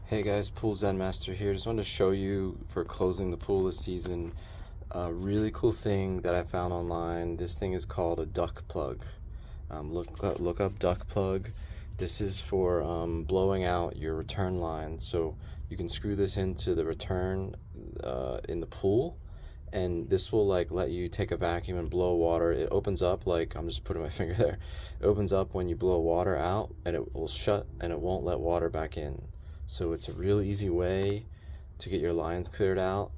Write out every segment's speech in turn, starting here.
Hey guys, Pool Zen Master here. Just wanted to show you for closing the pool this season a really cool thing that I found online. This thing is called a duck plug. Look up duck plug. This is for blowing out your return line. So you can screw this into the return in the pool, and this will like let you take a vacuum and blow water. It opens up, like I'm just putting my finger there. It opens up when you blow water out, and it will shut and it won't let water back in. So it's a real easy way to get your lines cleared out.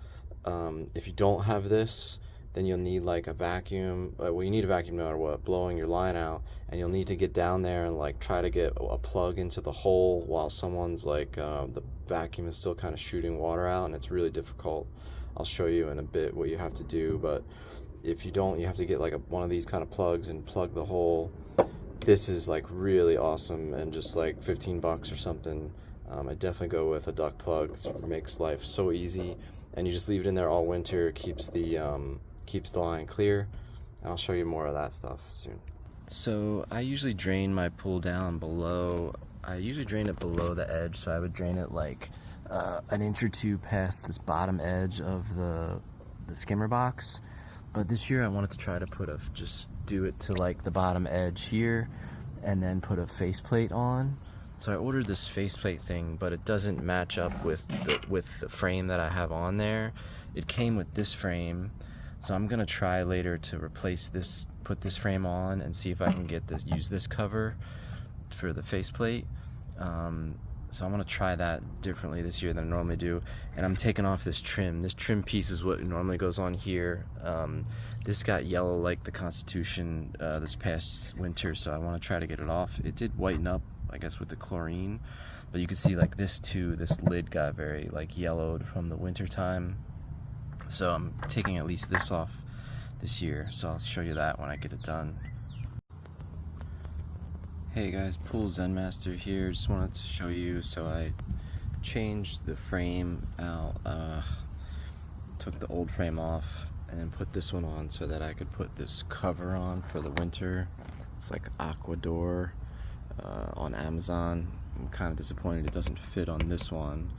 If you don't have this, then you'll need like a vacuum. Well, you need a vacuum no matter what, blowing your line out, and you'll need to get down there and like try to get a plug into the hole while someone's like the vacuum is still kind of shooting water out, and it's really difficult. I'll show you in a bit what you have to do, but if you don't, you have to get like one of these kind of plugs and plug the hole. This is like really awesome, and just like 15 bucks or something. I definitely go with a duck plug. It makes life so easy, and you just leave it in there all winter. Keeps the line clear, and I'll show you more of that stuff soon. So I usually drain my pool down below. I usually drain it below the edge, so I would drain it like an inch or two past this bottom edge of the skimmer box. But this year I wanted to try to just do it to like the bottom edge here, and then put a faceplate on. So I ordered this faceplate thing, but it doesn't match up with the frame that I have on there. It came with this frame, so I'm gonna try later to replace this, put this frame on, and see if I can use this cover for the faceplate. So I'm gonna try that differently this year than I normally do. And I'm taking off this trim. This trim piece is what normally goes on here. This got yellow like the Constitution this past winter, so I want to try to get it off. It did whiten up, I guess, with the chlorine, but you can see like this too, this lid got very like yellowed from the winter time. So I'm taking at least this off this year, so I'll show you that when I get it done. Hey guys, Pool Zen Master here. Just wanted to show you, so I changed the frame out, took the old frame off and then put this one on so that I could put this cover on for the winter. It's like Aqua Door on Amazon. I'm kind of disappointed it doesn't fit on this one.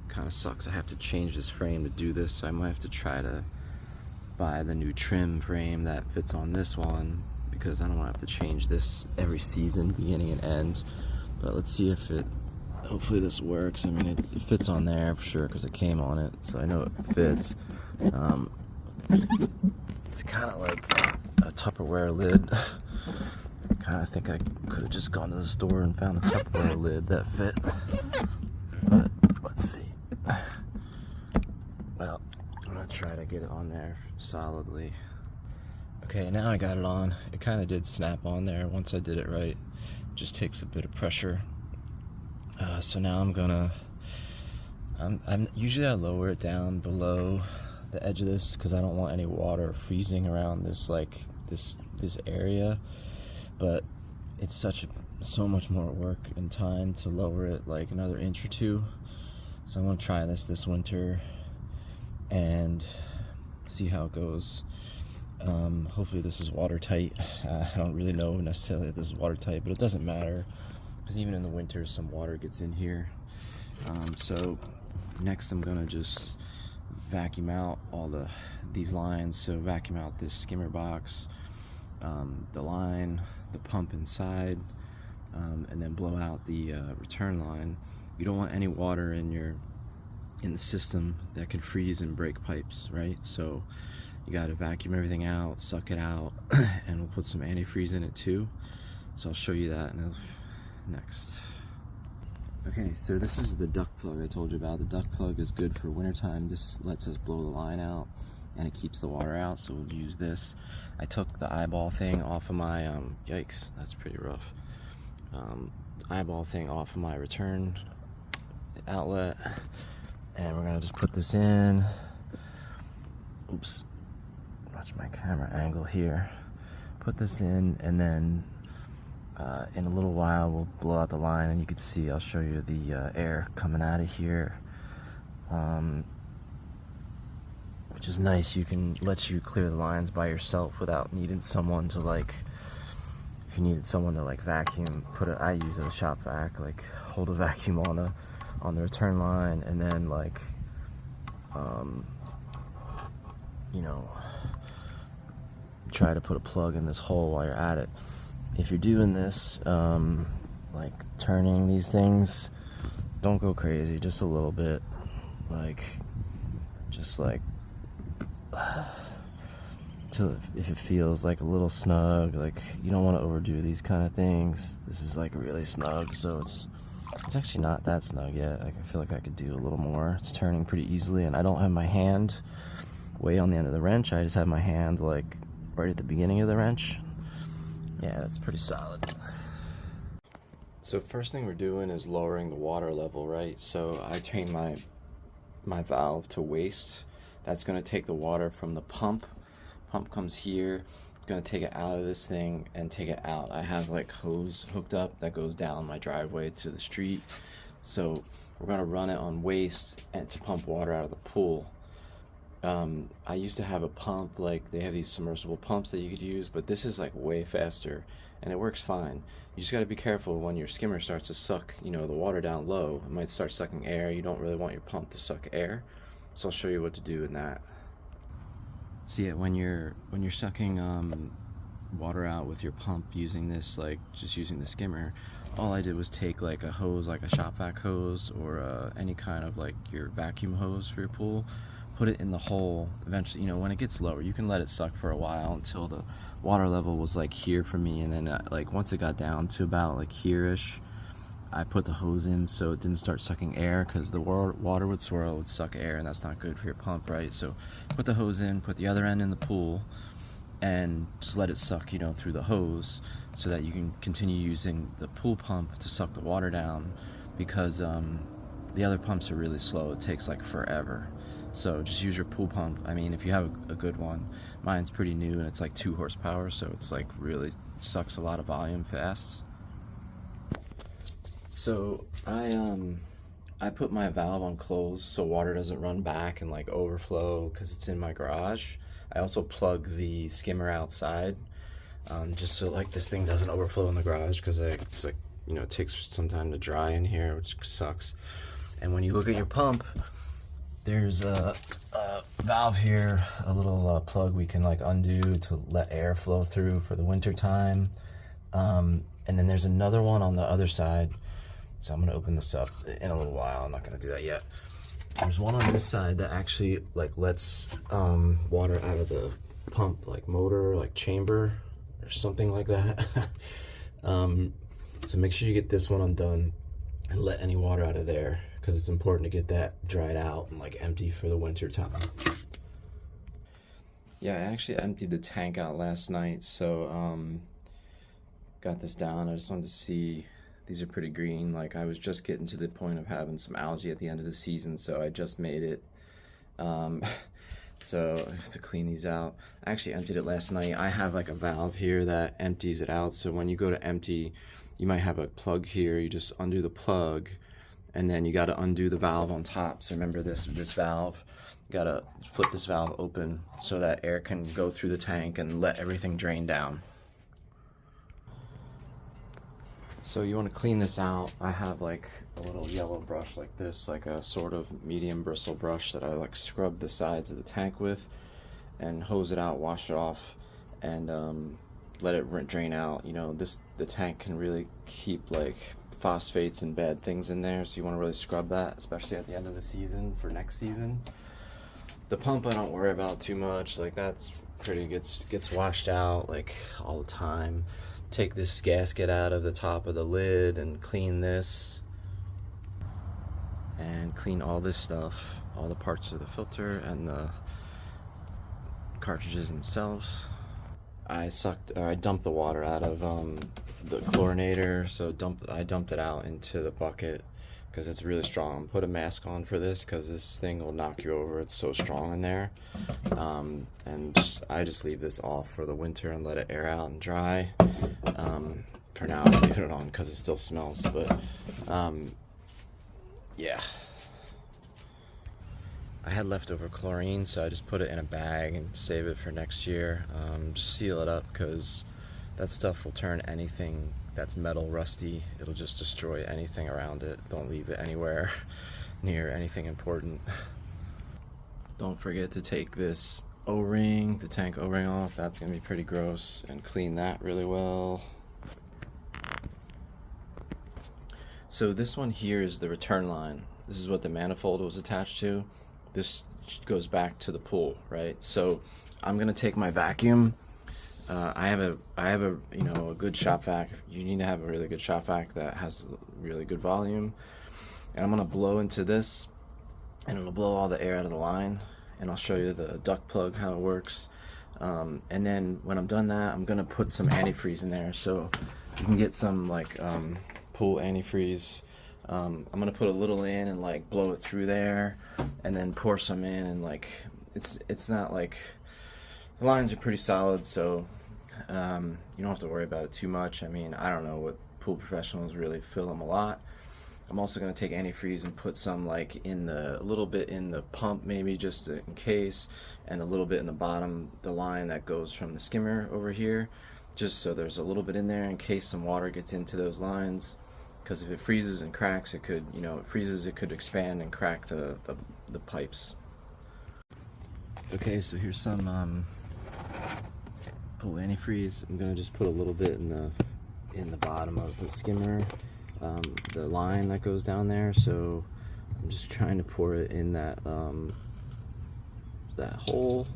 Kind of sucks. I have to change this frame to do this, so I might have to try to buy the new trim frame that fits on this one, because I don't want to have to change this every season, beginning and end. But let's see if hopefully this works. I mean, it fits on there for sure because it came on it, so I know it fits. It's kind of like a Tupperware lid. Kind of think I could have just gone to the store and found a Tupperware lid that fit. But let's see. Well, I'm gonna try to get it on there solidly. Okay, now I got it on. It kind of did snap on there once I did it right. Just takes a bit of pressure. So now usually I lower it down below the edge of this because I don't want any water freezing around this this area. But it's so much more work and time to lower it like another inch or two. So I'm gonna try this winter and see how it goes. Hopefully this is watertight. I don't really know necessarily if this is watertight, but it doesn't matter because even in the winter some water gets in here. So next I'm gonna just vacuum out all these lines. So vacuum out this skimmer box, the line, the pump inside, and then blow out the return line. You don't want any water in the system that can freeze and break pipes, right? So you got to vacuum everything out, suck it out, and we'll put some antifreeze in it too. So I'll show you that next. Okay, so this is the duck plug I told you about. The duck plug is good for wintertime. This lets us blow the line out, and it keeps the water out, so we'll use this. I took the eyeball thing off of my, yikes, that's pretty rough. Eyeball thing off of my return outlet, and we're gonna just put this in. Oops. Watch my camera angle here. Put this in, and then in a little while we'll blow out the line, and you can see, I'll show you the air coming out of here, which is nice. You can let you clear the lines by yourself without needing someone to if you needed someone to vacuum, I use a shop vac, hold a vacuum on on the return line, and then like you know, try to put a plug in this hole while you're at it. If you're doing this, like turning these things, don't go crazy, just a little bit, like just like till if it feels like a little snug. Like, you don't want to overdo these kind of things. This is like really snug, so it's actually not that snug yet. Like, I feel like I could do a little more. It's turning pretty easily, and I don't have my hand way on the end of the wrench. I just have my hand like right at the beginning of the wrench. Yeah, that's pretty solid. So first thing we're doing is lowering the water level, right? So I train my valve to waste. That's going to take the water from the pump. Pump comes here. It's going to take it out of this thing and take it out. I have like hose hooked up that goes down my driveway to the street. So we're going to run it on waste and to pump water out of the pool. I used to have a pump, like they have these submersible pumps that you could use, but this is like way faster and it works fine. You just got to be careful when your skimmer starts to suck, you know, the water down low. It might start sucking air. You don't really want your pump to suck air. So I'll show you what to do in that. See it when you're sucking water out with your pump using this, like just using the skimmer. All I did was take like a hose, like a shop vac hose, or any kind of like your vacuum hose for your pool. Put it in the hole. Eventually, you know, when it gets lower, you can let it suck for a while until the water level was like here for me, and then like once it got down to about like here-ish, I put the hose in so it didn't start sucking air, because the water would swirl, would suck air, and that's not good for your pump, right? So put the hose in, put the other end in the pool, and just let it suck, you know, through the hose, so that you can continue using the pool pump to suck the water down, because the other pumps are really slow. It takes like forever. So just use your pool pump. I mean, if you have a good one. Mine's pretty new and it's like 2 horsepower, so it's like really sucks a lot of volume fast. So I put my valve on closed so water doesn't run back and like overflow, because it's in my garage. I also plug the skimmer outside, just so like this thing doesn't overflow in the garage, because it's like, you know, it takes some time to dry in here, which sucks. And when you look at your pump, there's a valve here, a little plug we can like undo to let air flow through for the winter time. And then there's another one on the other side. So I'm gonna open this up in a little while. I'm not gonna do that yet. There's one on this side that actually like lets water out of the pump, like motor, like chamber or something like that. So make sure you get this one undone and let any water out of there, because it's important to get that dried out and like empty for the winter time. Yeah, I actually emptied the tank out last night, so got this down. I just wanted to see, these are pretty green. Like, I was just getting to the point of having some algae at the end of the season, so I just made it. So I have to clean these out. I actually emptied it last night. I have like a valve here that empties it out, so when you go to empty, you might have a plug here. You just undo the plug, and then you got to undo the valve on top. So remember this valve, you got to flip this valve open so that air can go through the tank and let everything drain down. So you want to clean this out. I have like a little yellow brush like this, like a sort of medium bristle brush that I like scrub the sides of the tank with and hose it out, wash it off, and let it drain out. You know, the tank can really keep like phosphates and bad things in there, so you want to really scrub that, especially at the end of the season for next season. The pump I don't worry about too much, like that's pretty gets washed out like all the time. Take this gasket out of the top of the lid and clean this, and clean all this stuff, all the parts of the filter and the cartridges themselves. I dumped the water out of the chlorinator, so I dumped it out into the bucket because it's really strong. Put a mask on for this because this thing will knock you over. It's so strong in there. And I just leave this off for the winter and let it air out and dry. For now, I'm leaving it on because it still smells, but yeah. I had leftover chlorine, so I just put it in a bag and save it for next year. Just seal it up because that stuff will turn anything that's metal rusty, it'll just destroy anything around it. Don't leave it anywhere near anything important. Don't forget to take this O-ring, the tank O-ring off. That's gonna be pretty gross, and clean that really well. So this one here is the return line. This is what the manifold was attached to. This goes back to the pool, right? So I'm gonna take my vacuum. I have a you know, a good shop vac. You need to have a really good shop vac that has really good volume. And I'm gonna blow into this, and it'll blow all the air out of the line. And I'll show you the duct plug, how it works. And then when I'm done that, I'm gonna put some antifreeze in there, so you can get some like pool antifreeze. I'm gonna put a little in and like blow it through there, and then pour some in, and like it's not like, the lines are pretty solid, so you don't have to worry about it too much. I mean, I don't know what pool professionals really fill them a lot. I'm also gonna take antifreeze and put some like in a little bit in the pump, maybe just in case, and a little bit in the bottom, the line that goes from the skimmer over here, just so there's a little bit in there in case some water gets into those lines. Because if it freezes and cracks, it could, you know, it freezes, it could expand and crack the pipes. Okay, so here's some pool antifreeze. I'm gonna just put a little bit in the bottom of the skimmer, the line that goes down there. So I'm just trying to pour it in that hole,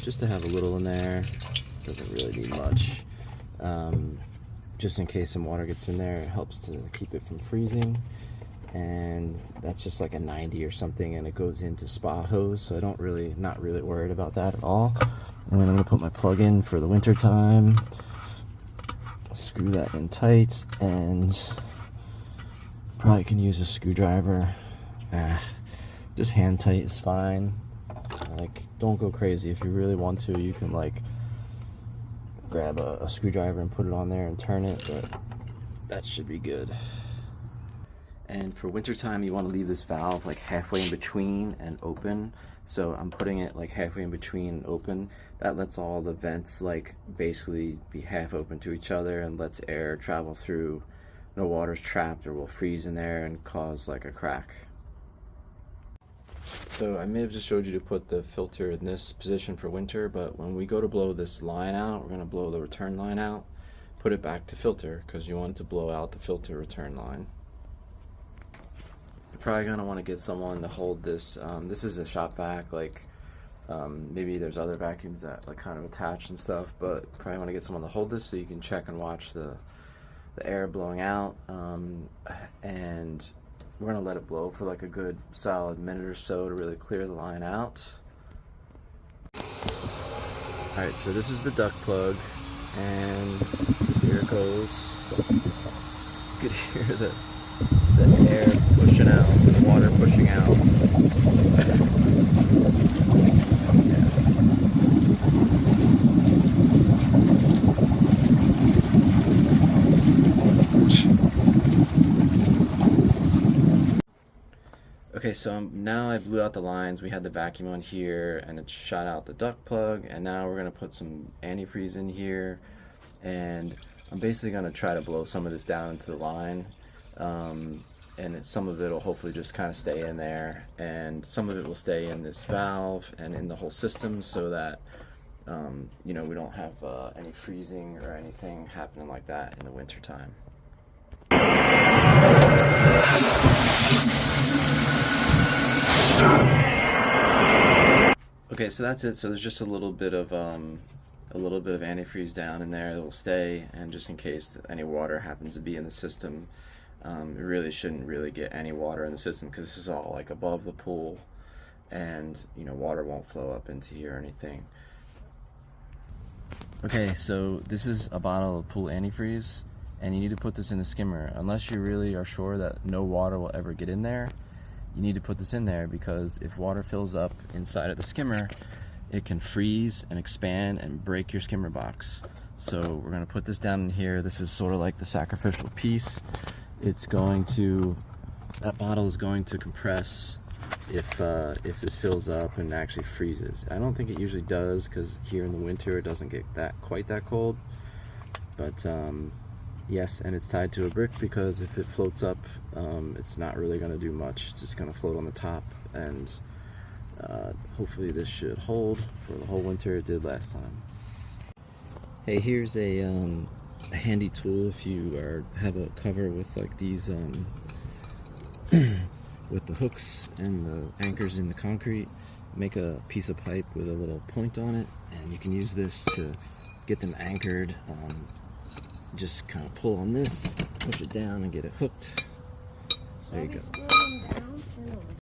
just to have a little in there. Doesn't really need much. Just in case some water gets in there, it helps to keep it from freezing. And that's just like a 90 or something, and it goes into spa hose, so not really worried about that at all. And then I'm gonna put my plug in for the winter time, screw that in tight, and probably can use a screwdriver. Just hand tight is fine. Like, don't go crazy. If you really want to, you can like grab a screwdriver and put it on there and turn it, but that should be good. And for wintertime, you want to leave this valve like halfway in between and open. So I'm putting it like halfway in between and open. That lets all the vents like basically be half open to each other and lets air travel through. No water's trapped or will freeze in there and cause like a crack. So I may have just showed you to put the filter in this position for winter, but when we go to blow this line out, we're going to blow the return line out, put it back to filter, because you want it to blow out the filter return line. You're probably going to want to get someone to hold this. This is a shop vac, like maybe there's other vacuums that like kind of attach and stuff, but probably want to get someone to hold this so you can check and watch the air blowing out. And we're going to let it blow for like a good solid minute or so to really clear the line out. Alright, so this is the duct plug, and here it goes. You could hear the air pushing out, the water pushing out. Okay, so now I blew out the lines. We had the vacuum on here, and it shot out the duct plug, and now we're gonna put some antifreeze in here, and I'm basically gonna try to blow some of this down into the line, and some of it will hopefully just kind of stay in there, and some of it will stay in this valve and in the whole system, so that you know, we don't have any freezing or anything happening like that in the winter time. Okay, so that's it. So there's just a little bit of antifreeze down in there that will stay, and just in case any water happens to be in the system, it really shouldn't really get any water in the system, because this is all like above the pool, and you know, water won't flow up into here or anything. Okay, so this is a bottle of pool antifreeze, and you need to put this in a skimmer. Unless you really are sure that no water will ever get in there, you need to put this in there, because if water fills up inside of the skimmer, it can freeze and expand and break your skimmer box. So we're going to put this down in here. This is sort of like the sacrificial piece. It's going to, that bottle is going to compress if this fills up and actually freezes. I don't think it usually does, because here in the winter it doesn't get quite that cold, but Yes, and it's tied to a brick because if it floats up, it's not really going to do much. It's just going to float on the top, and hopefully this should hold for the whole winter. It did last time. Hey, here's a handy tool if you have a cover with like these with the hooks and the anchors in the concrete. Make a piece of pipe with a little point on it, and you can use this to get them anchored. Just kind of pull on this, push it down, and get it hooked. There you go.